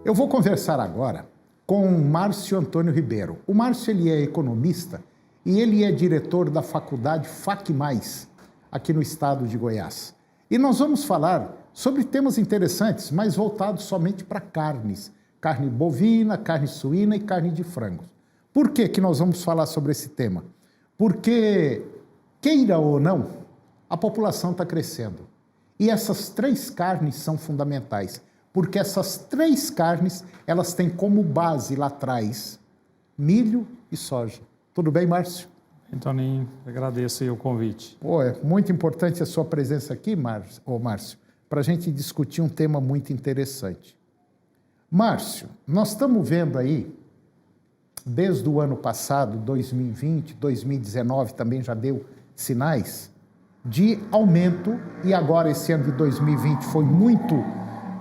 Eu vou conversar agora com o Márcio Antônio Ribeiro. O Márcio ele é economista e ele é diretor da faculdade FAC+, aqui no estado de Goiás. E nós vamos falar sobre temas interessantes, mas voltados somente para carnes. Carne bovina, carne suína e carne de frango. Por que nós vamos falar sobre esse tema? Porque, queira ou não, a população está crescendo. E essas três carnes são fundamentais, porque essas três carnes, elas têm como base lá atrás milho e soja. Tudo bem, Márcio? Toninho, agradeço aí o convite. Pô, é muito importante a sua presença aqui, Márcio, para a gente discutir um tema muito interessante. Márcio, nós estamos vendo aí, desde o ano passado, 2020, 2019 também já deu sinais de aumento, e agora esse ano de 2020 foi muito,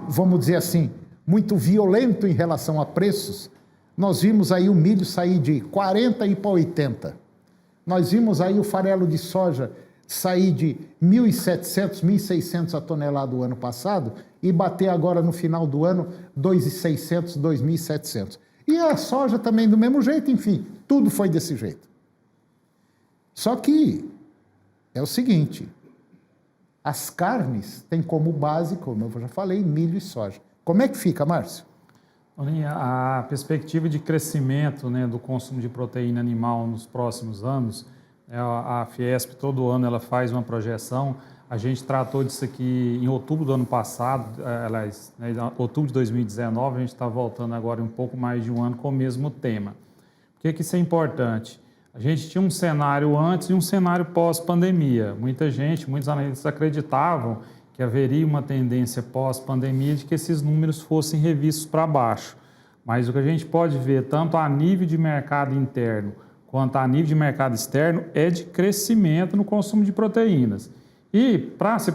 vamos dizer assim, muito violento em relação a preços. Nós vimos aí o milho sair de 40 e para 80. Nós vimos aí o farelo de soja sair de 1.700, 1.600 a tonelada do ano passado e bater agora no final do ano 2.600, 2.700. E a soja também do mesmo jeito, enfim, tudo foi desse jeito. Só que é o seguinte, as carnes têm como base, como eu já falei, milho e soja. Como é que fica, Márcio? A perspectiva de crescimento, né, do consumo de proteína animal nos próximos anos, a Fiesp todo ano ela faz uma projeção. A gente tratou disso aqui em outubro do ano passado, aliás, né, outubro de 2019, a gente está voltando agora um pouco mais de um ano com o mesmo tema. Por que isso é importante? A gente tinha um cenário antes e um cenário pós-pandemia. Muitos analistas acreditavam que haveria uma tendência pós-pandemia de que esses números fossem revistos para baixo. Mas o que a gente pode ver, tanto a nível de mercado interno quanto a nível de mercado externo, é de crescimento no consumo de proteínas. E para se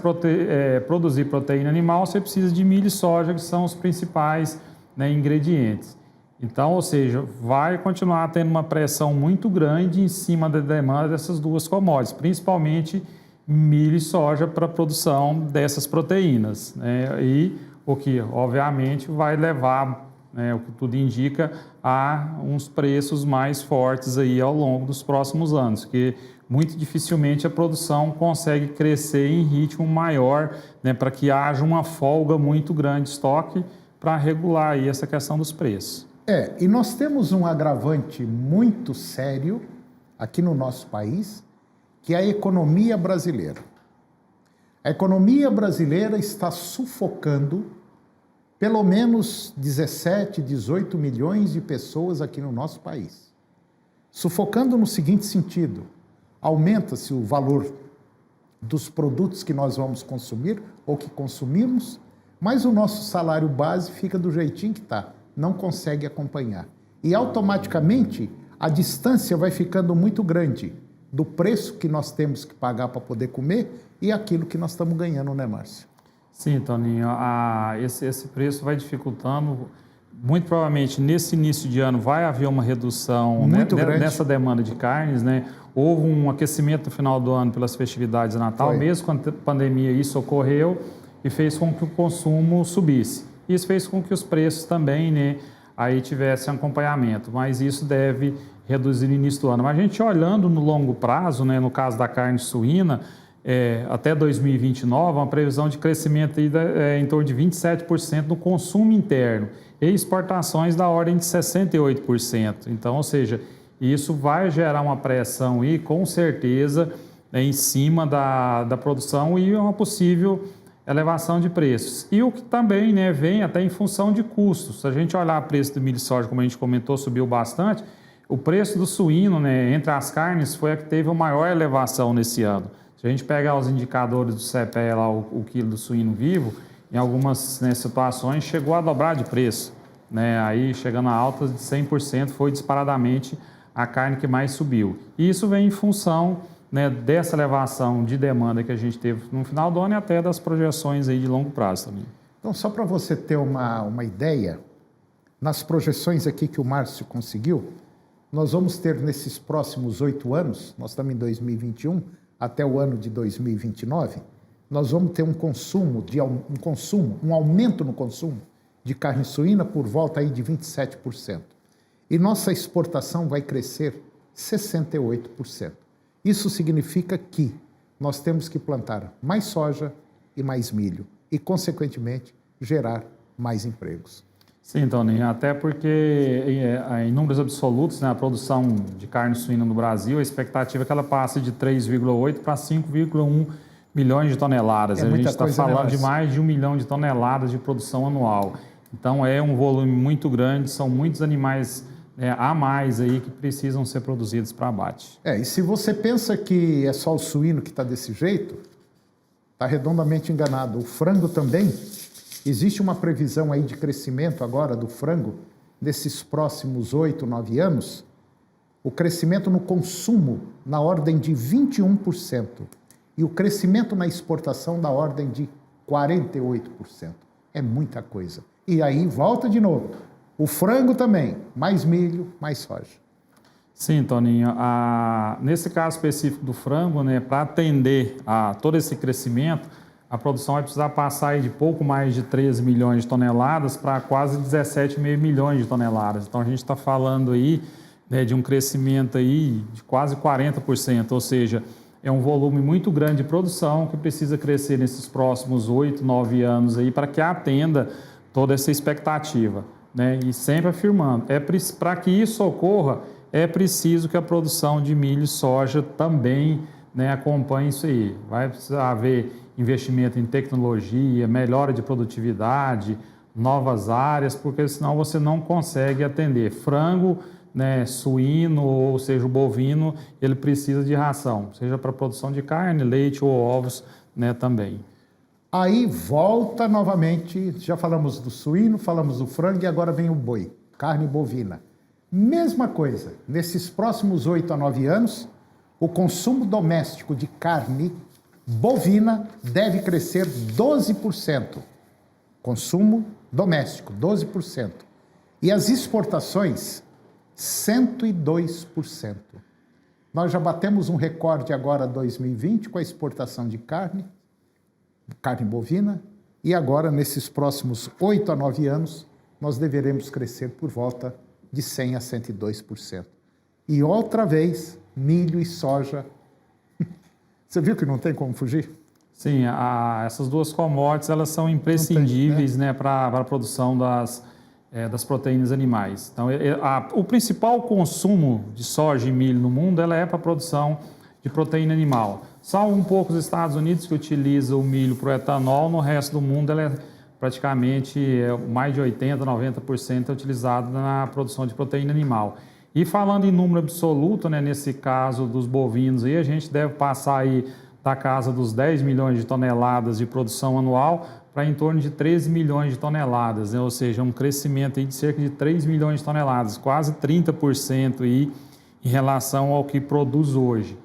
produzir proteína animal, você precisa de milho e soja, que são os principais, né, ingredientes. Então, ou seja, vai continuar tendo uma pressão muito grande em cima da demanda dessas duas commodities, principalmente milho e soja para a produção dessas proteínas, né? E o que, obviamente, vai levar, né, o que tudo indica, a uns preços mais fortes aí ao longo dos próximos anos, porque muito dificilmente a produção consegue crescer em ritmo maior, né, para que haja uma folga muito grande de estoque para regular aí essa questão dos preços. E nós temos um agravante muito sério aqui no nosso país, que é a economia brasileira. A economia brasileira está sufocando pelo menos 17, 18 milhões de pessoas aqui no nosso país. Sufocando no seguinte sentido: aumenta-se o valor dos produtos que nós vamos consumir ou que consumimos, mas o nosso salário base fica do jeitinho que está, não consegue acompanhar. E automaticamente a distância vai ficando muito grande do preço que nós temos que pagar para poder comer e aquilo que nós estamos ganhando, né, Márcio? Sim, Toninho, esse preço vai dificultando. Muito provavelmente nesse início de ano vai haver uma redução, né, nessa demanda de carnes, né? Houve um aquecimento no final do ano pelas festividades de Natal, mesmo com a pandemia isso ocorreu e fez com que o consumo subisse. Isso fez com que os preços também, né, aí tivessem acompanhamento, mas isso deve reduzir no início do ano. Mas a gente olhando no longo prazo, né, no caso da carne suína, até 2029, uma previsão de crescimento aí em torno de 27% no consumo interno e exportações da ordem de 68%. Então, ou seja, isso vai gerar uma pressão aí, com certeza, né, em cima da produção e uma possível elevação de preços. E o que também, né, vem até em função de custos. Se a gente olhar o preço do milho e soja, como a gente comentou, subiu bastante. O preço do suíno, né, entre as carnes, foi a que teve a maior elevação nesse ano. Se a gente pegar os indicadores do CPE, lá, o quilo do suíno vivo, em algumas, né, situações chegou a dobrar de preço, né? Aí chegando a altas de 100%, foi disparadamente a carne que mais subiu. E isso vem em função, né, dessa elevação de demanda que a gente teve no final do ano e até das projeções aí de longo prazo também. Então, só para você ter uma ideia, nas projeções aqui que o Márcio conseguiu, nós vamos ter nesses próximos 8 anos, nós estamos em 2021, até o ano de 2029, nós vamos ter um aumento no consumo de carne suína por volta aí de 27%. E nossa exportação vai crescer 68%. Isso significa que nós temos que plantar mais soja e mais milho e, consequentemente, gerar mais empregos. Sim, Toninho, até porque em números absolutos, né, a produção de carne suína no Brasil, a expectativa é que ela passe de 3,8 para 5,1 milhões de toneladas. A gente está falando de mais de 1 milhão de toneladas de produção anual. Então é um volume muito grande, são muitos animais a mais aí que precisam ser produzidos para abate. E se você pensa que é só o suíno que está desse jeito, está redondamente enganado. O frango também. Existe uma previsão aí de crescimento agora do frango nesses próximos 8, 9 anos. O crescimento no consumo na ordem de 21% e o crescimento na exportação da ordem de 48%. É muita coisa. E aí volta de novo. O frango também, mais milho, mais soja. Sim, Toninho. Nesse caso específico do frango, né, para atender a todo esse crescimento, a produção vai precisar passar aí de pouco mais de 13 milhões de toneladas para quase 17,5 milhões de toneladas. Então a gente está falando aí, né, de um crescimento aí de quase 40%, ou seja, é um volume muito grande de produção que precisa crescer nesses próximos 8, 9 anos aí para que atenda toda essa expectativa, né? E sempre afirmando, para que isso ocorra, é preciso que a produção de milho e soja também, né, acompanhe isso aí. Vai precisar haver investimento em tecnologia, melhora de produtividade, novas áreas, porque senão você não consegue atender. Frango, né, suíno, ou seja, o bovino, ele precisa de ração, seja para produção de carne, leite ou ovos, né, também. Aí volta novamente, já falamos do suíno, falamos do frango e agora vem o boi, carne bovina. Mesma coisa, nesses próximos 8 a 9 anos, o consumo doméstico de carne bovina deve crescer 12%. Consumo doméstico, 12%. E as exportações, 102%. Nós já batemos um recorde agora 2020 com a exportação de carne bovina, e agora, nesses próximos 8 a 9 anos, nós deveremos crescer por volta de 100% a 102%. E outra vez, milho e soja. Você viu que não tem como fugir? Sim, essas duas commodities elas são imprescindíveis, né, para a produção das proteínas animais. Então, o principal consumo de soja e milho no mundo ela é para a produção de proteína animal. Só um pouco os Estados Unidos que utilizam o milho para o etanol, no resto do mundo ela é praticamente mais de 80%, 90% é utilizado na produção de proteína animal. E falando em número absoluto, né, nesse caso dos bovinos, aí, a gente deve passar aí da casa dos 10 milhões de toneladas de produção anual para em torno de 13 milhões de toneladas, né? Ou seja, um crescimento aí de cerca de 3 milhões de toneladas, quase 30% aí em relação ao que produz hoje.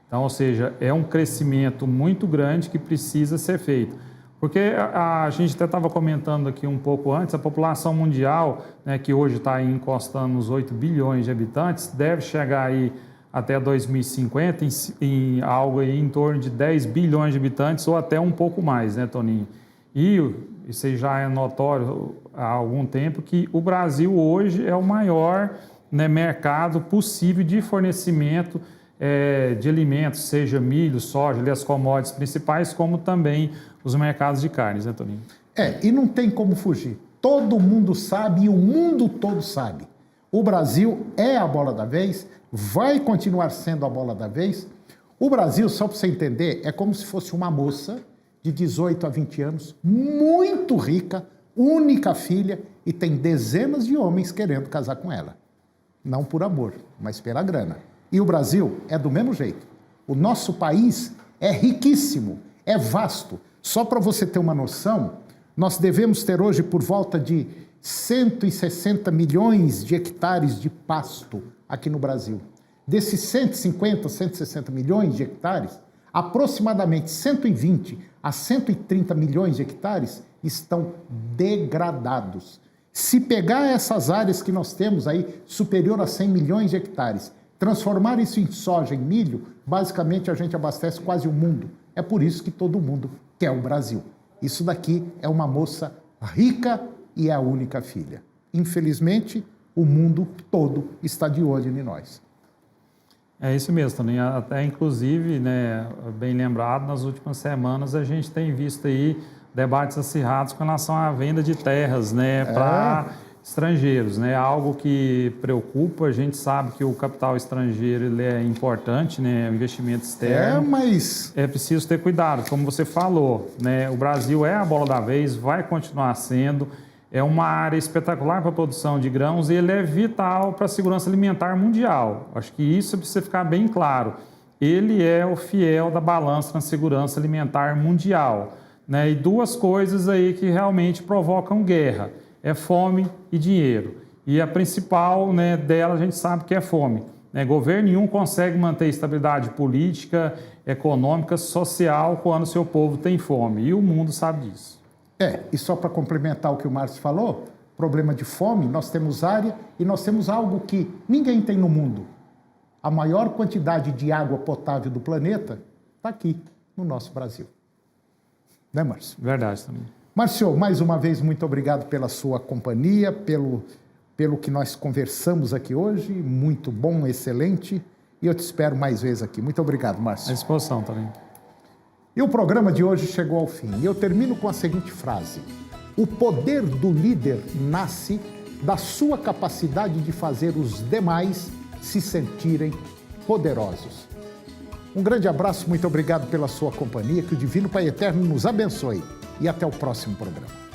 Então, ou seja, é um crescimento muito grande que precisa ser feito. Porque a gente até estava comentando aqui um pouco antes, a população mundial, né, que hoje está encostando nos 8 bilhões de habitantes, deve chegar aí até 2050 em algo aí em torno de 10 bilhões de habitantes ou até um pouco mais, né, Toninho? E isso aí já é notório há algum tempo que o Brasil hoje é o maior, né, mercado possível de fornecimento de alimentos, seja milho, soja, ali as commodities principais, como também os mercados de carnes, né, Toninho? E não tem como fugir. Todo mundo sabe e o mundo todo sabe. O Brasil é a bola da vez, vai continuar sendo a bola da vez. O Brasil, só para você entender, é como se fosse uma moça de 18 a 20 anos, muito rica, única filha, e tem dezenas de homens querendo casar com ela. Não por amor, mas pela grana. E o Brasil é do mesmo jeito. O nosso país é riquíssimo, é vasto. Só para você ter uma noção, nós devemos ter hoje por volta de 160 milhões de hectares de pasto aqui no Brasil. Desses 150, 160 milhões de hectares, aproximadamente 120 a 130 milhões de hectares estão degradados. Se pegar essas áreas que nós temos aí, superior a 100 milhões de hectares, transformar isso em soja, em milho, basicamente a gente abastece quase o mundo. É por isso que todo mundo quer o Brasil. Isso daqui é uma moça rica e é a única filha. Infelizmente, o mundo todo está de olho em nós. É isso mesmo, também. Até inclusive, né, bem lembrado, nas últimas semanas a gente tem visto aí debates acirrados com relação à venda de terras, né, para estrangeiros, né, algo que preocupa. A gente sabe que o capital estrangeiro ele é importante, né, o investimento externo. Mas é preciso ter cuidado, como você falou, né, o Brasil é a bola da vez, vai continuar sendo. É uma área espetacular para a produção de grãos e ele é vital para a segurança alimentar mundial. Acho que isso precisa ficar bem claro. Ele é o fiel da balança na segurança alimentar mundial, né? E duas coisas aí que realmente provocam guerra, é fome e dinheiro. E a principal, né, dela a gente sabe que é fome, né? Governo nenhum consegue manter estabilidade política, econômica, social quando seu povo tem fome. E o mundo sabe disso. E só para complementar o que o Márcio falou, problema de fome, nós temos área e nós temos algo que ninguém tem no mundo. A maior quantidade de água potável do planeta está aqui, no nosso Brasil. Né, Márcio? Verdade também. Márcio, mais uma vez, muito obrigado pela sua companhia, pelo que nós conversamos aqui hoje. Muito bom, excelente. E eu te espero mais vezes aqui. Muito obrigado, Márcio. À disposição também. E o programa de hoje chegou ao fim. E eu termino com a seguinte frase: o poder do líder nasce da sua capacidade de fazer os demais se sentirem poderosos. Um grande abraço, muito obrigado pela sua companhia, que o Divino Pai Eterno nos abençoe e até o próximo programa.